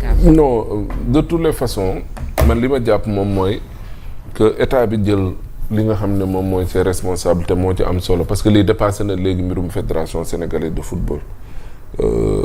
yaakaar. non de toutes les façons man li ma jàpp moom mooy que état bi jël li nga xam ne moom mooy ses responsabilités moo ci am solo parce que lii dépassé na léegi mbirum fédération sénégalaise de football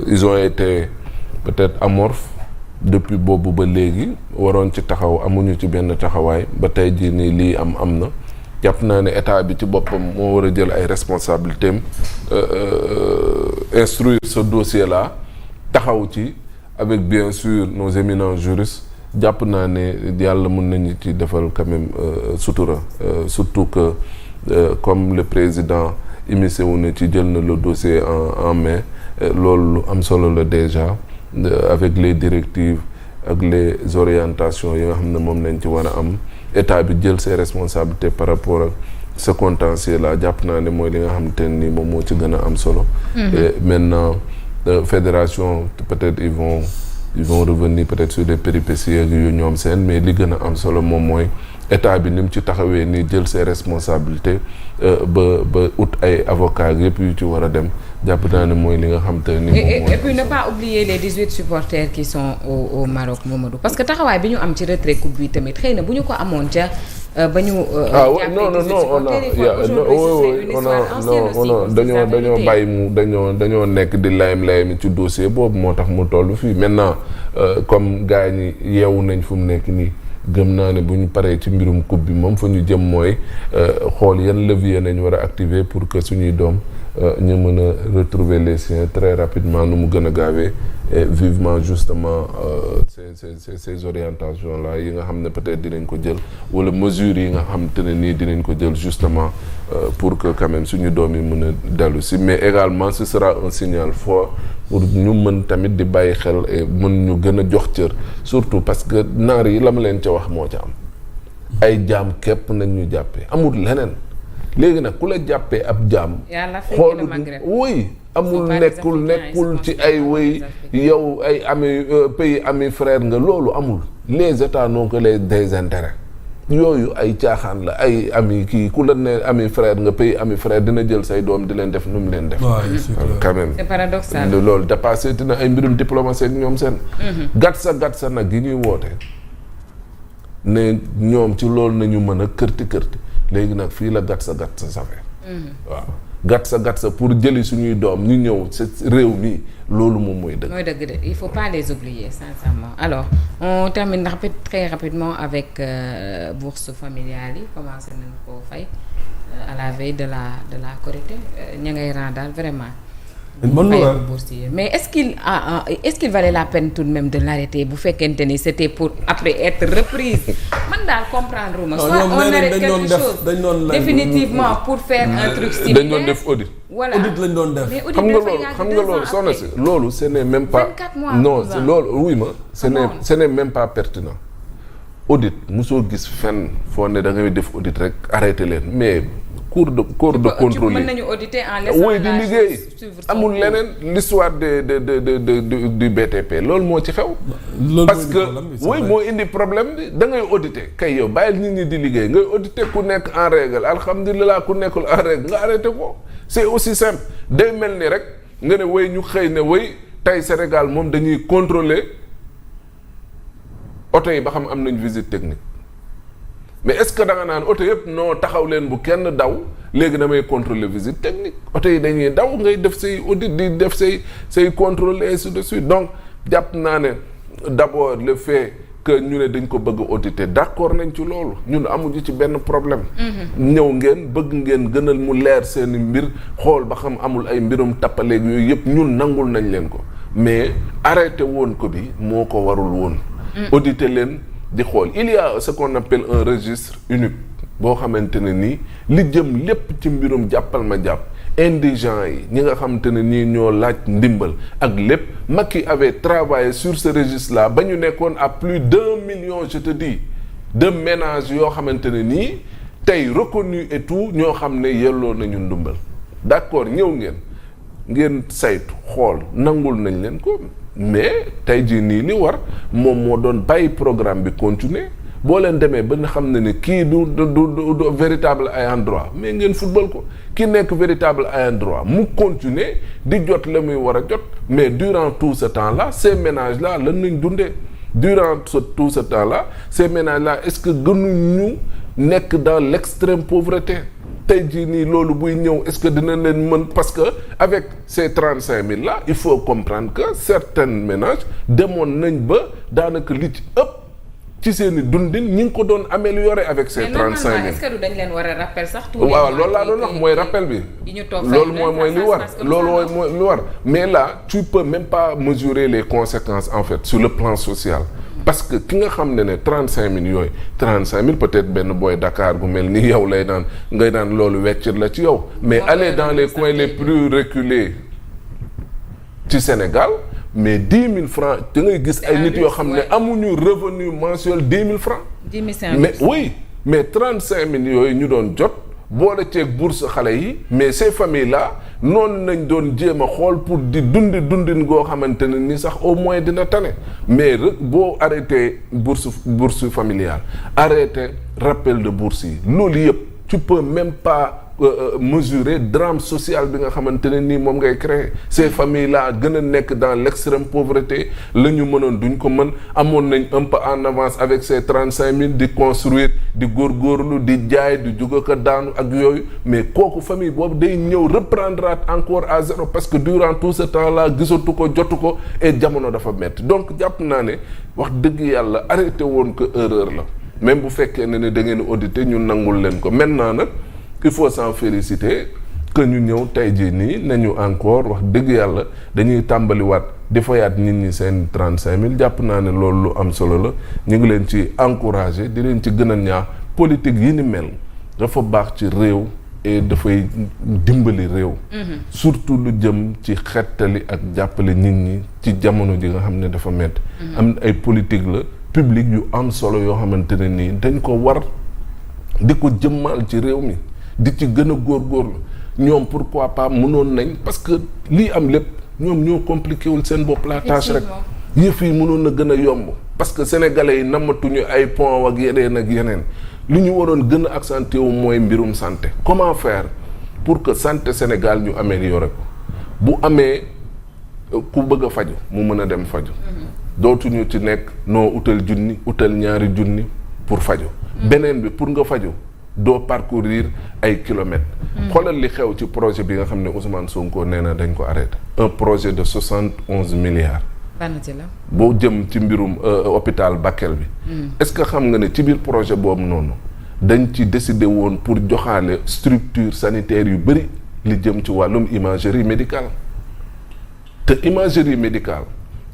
ils ont été peut-être amorphes depuis boobu ba léegi waroon ci taxaw amuñu ci benn taxawaay ba tey jii nii lii am na jàpp naa ne état bi ci boppam moo war a jël ay responsabilités am instruire ce dossier là taxaw ci avec bien sûr nos éminents juristes jàpp naa ne yàlla mën nañu ci defal quand même sutura surtout que comme le président immiscé wu na ci jël na le dossier en main loolu lu am solo la déjà avec les directives ak les orientations yi nga xam ne moom lañ ci war a am état bi jël ses responsabilités par rapport ak ce contentieux là jàpp naa ne mooy li nga xamante ne nii moom moo ci gën a am solo. Et maintenant fédération peut-être ils vont revenir peut-être sur des péripéties yu ñoom seen mais li gën a am solo moom mooy état bi ni mu ci taxawee nii jël ses responsabilités ba ut ay avocats yëpp yu ci war a dem jàpp naa ne mooy li nga xam te ni moom mooy. et puis ne pas oublier les 18 supporters qui sont au Maroc Mamadou parce que taxawaay bi ñu am ci retrait coupe bi tamit xëy na bu ñu ko amoon ca ba ñu. dañoo bàyyi mu dañoo nekk di layam ci dossier boobu moo tax mu toll fii maintenant comme gars ñi yeewu nañ fu mu nekk nii. gëm naa ne bu ñu paree ci mbirum coupe bi moom fa ñu jëm mooy xool yan levier nañ war a activer pour que suñuy doom ñu mën a retrouver les siens très rapidement nu mu gën a gaawee et vivement justement ces orientations là yi nga xam ne peut-être dinañ ko jël wala mesures yi nga xam te ne nii dinañ ko jël justement pour que quand même suñu doom yi mën a dellu si mais également ce sera un signal fort pour ñu mën tamit di bàyyi xel et mën ñu gën a jox cër surtout parce que naar yi la ma leen ca wax moo ca am ay jaam képp nañ ñu jàppee amul leneen léegi nag ku la jàppee ab jaam xool woy amul nekkul ci ay woy yow ay ami pays ami frère nga loolu amul les états n'ont que des intérêts yooyu ay caaxaan la ay ami kii ku la ne ami frère nga pays ami frère dina jël say doom di leen def nu mu leen def quand même c'est paradoxal loolu dépassé dina ay mbirum diplomatie ak ñoom seen gat sa nag yi ñuy woote ne ñoom ci loolu nañu mën a kërti léegi nag fii la gat sa safe waaw gat sa pour jëli suñuy doom ñu ñëw ci réew mi loolu moom mooy dëgg. mooy dëgg de il faut pas les oublier sincèrement alors on termine très rapidement avec bourse familiale yi commencé nañ koo fay à la veille de la Korité ña ngay rend daal vraiment. Mais est-ce qu'il valait la peine tout de même de l'arrêter bu fekkente ni c'était pour après être reprise man daal comprendre uma soit on arrête quelque chose définitivement pour faire un truc similaire dañ doon def audit voilà audit lañ doon def xam nga loolu soxna si loolu ce n'est même pas 24 mois non loolu wuy ma ce n'est même pas pertinent audit mosoo gis fenn foo ne da ngay def audit rek arrêté leen mais corps de contrôle mën nañu auditer en laissant oui di liggéey amul leneen l'histoire du BTP loolu moo ci xew parce que oui moo indi problème bi da ngay auditer kay yow bàyyil nit ñi di liggéey ngay auditer ku nekk en règle alhamdulilah ku nekkul en règle nga arrêté ko c'est aussi simple day mel ni rek nga ne way ñu xëy ne way tey Sénégal moom dañuy contrôler oto yi ba xam am nañ visite technique mais est-ce que da nga naan oto yëpp noo taxaw leen bu kenn daw léegi damay contrôler visite technique oto yi dañuy daw ngay def say audit di def say contrôle et ainsi de suite donc jàpp naa ne d'abord le fait que ñu ne dañ ko bëgg auditer d'accord nañ ci loolu ñun amuñu ci benn problème ñëw ngeen bëgg ngeen gënal mu leer seeni mbir xool ba xam amul ay mbirum tappaleeg yooyu yëpp ñun nangul nañ leen ko mais arrêté woon ko bi moo ko warul woon auditer leen di xool il y a ce qu'on appelle un registre unique boo xamante ne nii li jëm lépp ci mbirum jàppal ma jàpp indigents yi ñi nga xamante ne nii ñoo laaj ndimbal ak lépp Macky avait travaillé sur ce registre là ba ñu nekkoon à plus d'1 million je te dis de ménages yoo xamante ne nii tey reconnu et tout ñoo xam ne yelloo nañu ndimbal d'accord ñëw ngeen saytu xool nangul nañ leen ko mais tey jii nii li war moom moo doon bàyyi programme bi continuer boo leen demee ba nga xam ne kii du véritable ayant droit mais ngeen football ko ki nekk véritable ayant droit mu continuer di jot la muy war a jot mais durant tout ce temps-là ces ménages là lan nañ dundee durant tout ce temps-là ces ménages là est-ce que gënuñu nekk dans l'extrême pauvreté tey jii nii loolu buy ñëw est-ce que dina leen mën parce que avec ces 35 000 là il faut comprendre que certains ménages demoon nañ ba daanaka li ci ëpp ci seen i dundin ñi ngi ko doon améliorer avec ces 35 000. est-ce que dañ leen war a rappel sax. waaw loolu laa doon wax mooy rappel bi. loolu mooy li war loolu mooy li war mais là tu peux même pas mesurer les conséquences en fait sur le plan social. parce que ki nga xam ne 35 000 yooyu 35 000 peut-être benn booy Dakar gu mel ni yow lay naan ngay naan loolu weccit la ci yow. mais aller dans les coins les plus reculés ci Sénégal mais 10 000 francs da ngay gis ay nit yoo xam ne amuñu revenu mensuel 10 000 francs. 10 500 mais oui mais 35 000 yooyu ñu doon jot boole ceeg bourse xale yi mais ces familles là noonu nañ doon jéem a xool pour di dundin goo xamante ne ni sax au moins dina tane mais rek boo arrêté bourse familiale arrêté rappel de bourse yi loolu yëpp tu peux même pas mesurer drame social bi nga xamante ne nii moom ngay créer ces familles là gën a nekk dans l'extrême pauvreté la ñu mënoon duñ ko mën amoon nañ un peu en avance avec ces 35 000 di construire di góorgóorlu di jaay di juga ko daanu ak yooyu mais kooku famille boobu day ñëw reprendre encore à zéro parce que durant tout ce temps là gisatu ko jotu ko et jamono dafa metti donc jàpp naa ne wax dëgg yàlla arrêté woon ko erreur la même bu fekkee ne da ngeen auditer ñu nangul leen ko maintenant nag il faut s'en féliciter que ñu ñëw tey jii nii nañu encore wax dëgg yàlla dañuy tàmbaliwaat di fayaat nit ñi seen 35 000 jàpp naa ne loolu lu am solo la ñu ngi leen ci encourager di leen ci gën a ñaax politique yi ni mel dafa baax ci réew et dafay dimbali réew. surtout lu jëm ci xettali ak jàppale nit ñi ci jamono ji nga xam ne dafa métti. am ay politique la publique yu am solo yoo xamante ne nii dañ ko war di ko jëmmal ci réew mi. di ci gën a góorgóorlu ñoom pourquoi pas mënoon nañ parce que lii am lépp ñoom ñoo compliqué wul seen bopp la tâche rek yëf yi mënoon na gën a yomb parce que sénégalais yi namatuñu ay pont ak yeneen li ñu waroon gën a accentuer wu mooy mbirum santé comment faire pour que santé Sénégal ñu améliorer ko bu amee ku bëgg a faju mu mën a dem faju dootuñu ci nekk noo utal junni utal ñaari junni pour faju beneen bi pour nga faju doo parcourir ay kilomètres. xoolal li xew ci projet bi nga xam ne Ousmane Sonko nee na dañ ko arrêté. un projet de 71 milliards. ban ci la. boo jëm ci mbirum hôpital Bakel bi. est-ce que xam nga ne ci biir projet boobu noonu dañ ci décider woon pour joxaale structure sanitaire yu bëri li jëm ci wàllum imagerie médicale te imagerie médicale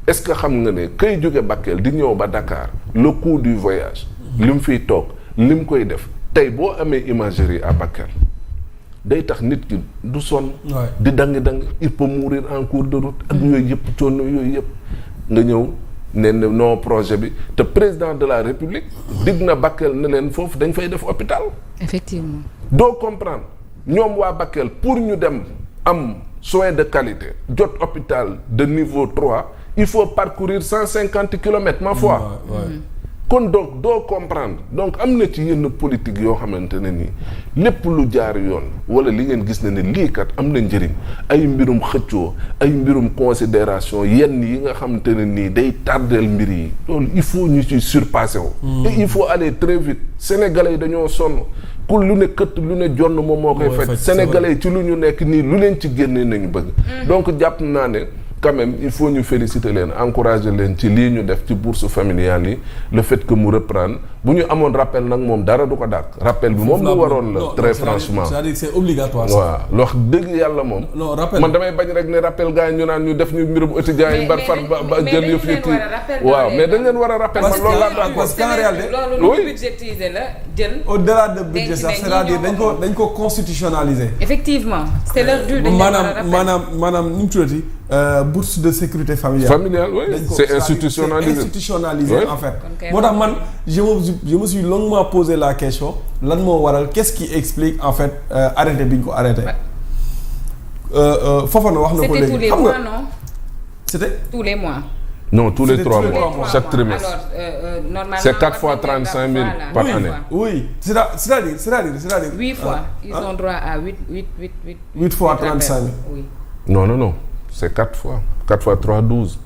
est-ce que xam nga ne kay jóge Bakel di ñëw ba Dakar le coût du voyage. lim fiy toog lim koy def. tey boo amee imagerie à Bakel day tax nit ki du sonn di dangi il peut mourir en cours de route ak yooyu yëpp coono yooyu yëpp nga ñëw ne non projet bi te président de la République dig na Bakel ne leen foofu dañ fay def hôpital effectivement doo comprendre ñoom waa Bakel pour ñu dem am soins de qualité jot hôpital de niveau 3 il faut parcourir 150 kilomètres ma foi kon donc doo comprendre donc am na ci yenn politique yoo xamante ne nii lépp lu jaar yoon wala li ngeen gis ne lii kat am na njëriñ ay mbirum xëccoo ay mbirum considération yenn yi nga xamante ne nii day tardeel mbir yi loolu il faut ñu ci surpasser wu. et il faut aller très vite sénégalais yi dañoo sonn ku lu ne këtt lu ne jonn moom moo koy faj sénégalais yi ci lu ñu nekk nii lu leen ci génnee nañu bëgg donc jàpp naa ne quand même il faut ñu féliciter leen encourager leen ci lii ñu def ci bourse familiale yi le fait que mu reprendre bu ñu amoon rappel nag moom dara du ko dàq rappel bi moom lu waroon la très franchement c'est-à-dire c'est obligatoire waaw lu wax dëgg yàlla moom man damay bañ rek ne rappel gars yi ñu naan ñu def ñu mbirum étudiants yi ba jël yëf yi kii waaw mais dañ leen war a rappel man loolu laa parce que en réalité loolu budgétisé la jël au-delà de budget sax c'est-à-dire dañ ko constitutionnaliser effectivement c'est l'heure du maanaam nu mu tuddati bourse de sécurité familiale oui c'est institutionnalisé en fait moo tax man je me suis longuement posé la question lan moo waral qu'est-ce qui explique en fait arrêté bi ñu ko arrêté Fofana wax na ko léegi c'était tous les mois non c'était tous les mois Non, tous les C'était 3 tous les mois, 3 mois. chaque trimestre. Alors, normalement, C'est 4 fois 35 000 par année. Oui, c'est-à-dire. 8 fois. Ils ont droit à 8 fois 35 000. Oui. Non. C'est 4 fois. 4 fois 3, 12.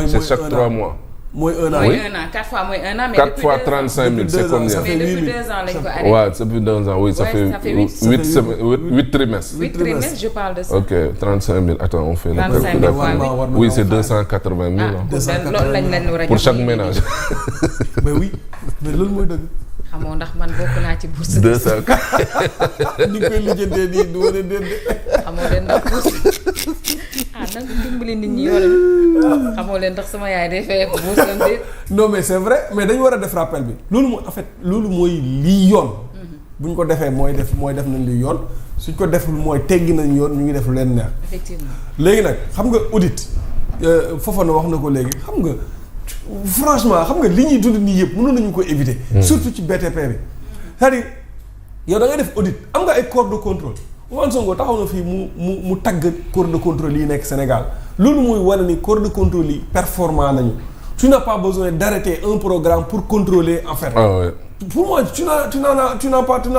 C'est chaque 3 mois. Mooy 1 an. Mooy 1 an 4 fois mooy 1 an. mais 4 fois 35 000, c'est combien? ça fait mais depuis 8 2 ans lañ ko arrêté. Ouais, depuis 2 ans, oui, ça fait 8 trimestres. 8 trimestres, je parle de ça. Ok, 35 000. Attends, on fait le 35 calcul. 000, Oui, c'est 280 000. loolu lañ leen war a Pour jox chaque nii. ménage. mais oui mais loolu mooy dëgg. xamoo ndax man bokk naa ci bourse. 200. ni koy lijjantee nii du wane déedéet. xamoo leen ndax bourse nag dimbali nit ñi yoon xamoo leen ndax sama yaay day fay ko bourse am déet. non mais c'est vrai mais dañu war a def rappel bi loolu mooy en fait loolu mooy lii yoon. bu ñu ko defee mooy def nañ li yoon suñ ko deful mooy teggi nañ yoon ñu ngi def lu leen neex. effectivement léegi nag xam nga audit Fofana wax na ko léegi xam nga franchement xam nga li ñuy dund nii yëpp mënoon nañu ko éviter. surtout ci BTP bi. c'est-à-dire yow da ngay def audit am nga ay corps de contrôle Ousmane Sonko taxaw na fii mu tagg corps de contrôle yi nekk Sénégal loolu mooy wane ni corps de contrôle yi performant nañu. Tu n'as pas besoin d'arrêter un programme pour contrôler en fait. Ah ouais. Pour moi tu n'en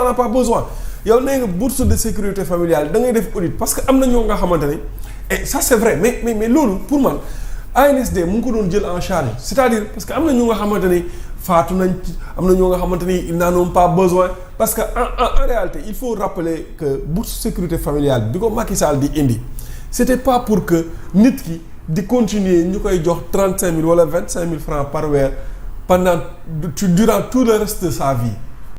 as pas besoin. yow nee nga bourse de sécurité familiale da ngay def audit parce que am na ñoo nga xamante ne et ça c'est vrai mais loolu pour man ANSD mu ngi ko doon jël en charge c'est-à-dire parce que am na ñu nga xamante ni faatu nañ ci am na ñoo nga xamante ni ils n'en ont pas besoin parce que en réalité il faut rappeler que bourse sécurité familiale bi ko Macky Sall di indi c'était pas pour que nit ki di continuer ñu koy jox 35 000 wala 25 000 francs par weer durant tout le reste de sa vie.